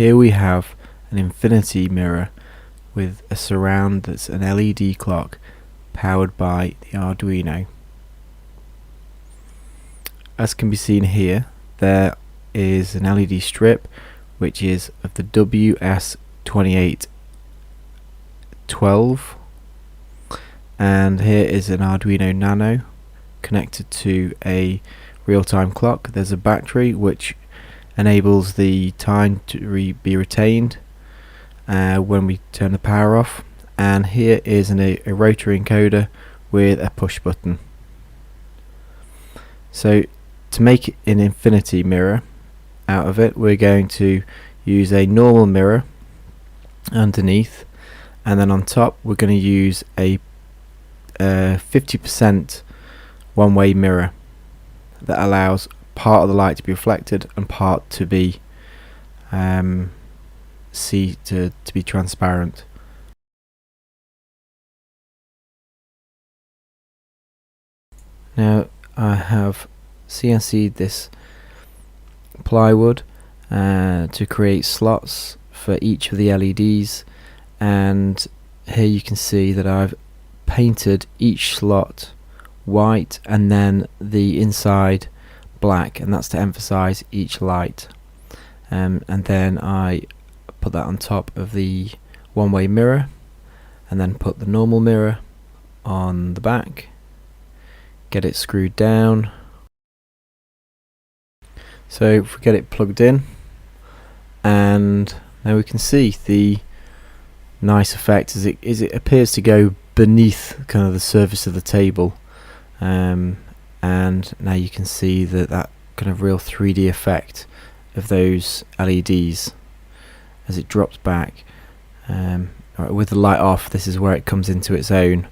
here we have an infinity mirror with a surround that's an LED clock powered by the Arduino. As can be seen here, there is an LED strip which is of the WS2812, and here is an Arduino Nano connected to a real-time clock. There's a battery which enables the time to be retained when we turn the power off, and here is a rotary encoder with a push button. So to make an infinity mirror out of it, we're going to use a normal mirror underneath, and then on top we're going to use a 50% one-way mirror that allows part of the light to be reflected and part to be to be transparent. Now I have cnc'd this plywood to create slots for each of the LEDs, and here you can see that I've painted each slot white and then the inside black, and that's to emphasize each light, and then I put that on top of the one-way mirror and then put the normal mirror on the back, get it screwed down. So if we get it plugged in, and now we can see the nice effect as it appears to go beneath kind of the surface of the table, and now you can see that kind of real 3D effect of those LEDs as it drops back. With the light off, this is where it comes into its own,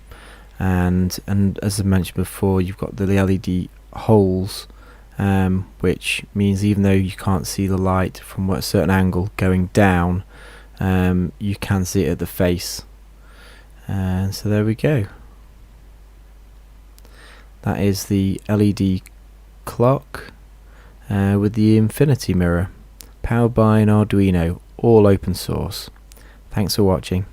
and as I mentioned before, you've got the LED holes, which means even though you can't see the light from a certain angle going down, you can see it at the face. And so there we go. That is the LED clock with the infinity mirror, powered by an Arduino, all open source. Thanks for watching.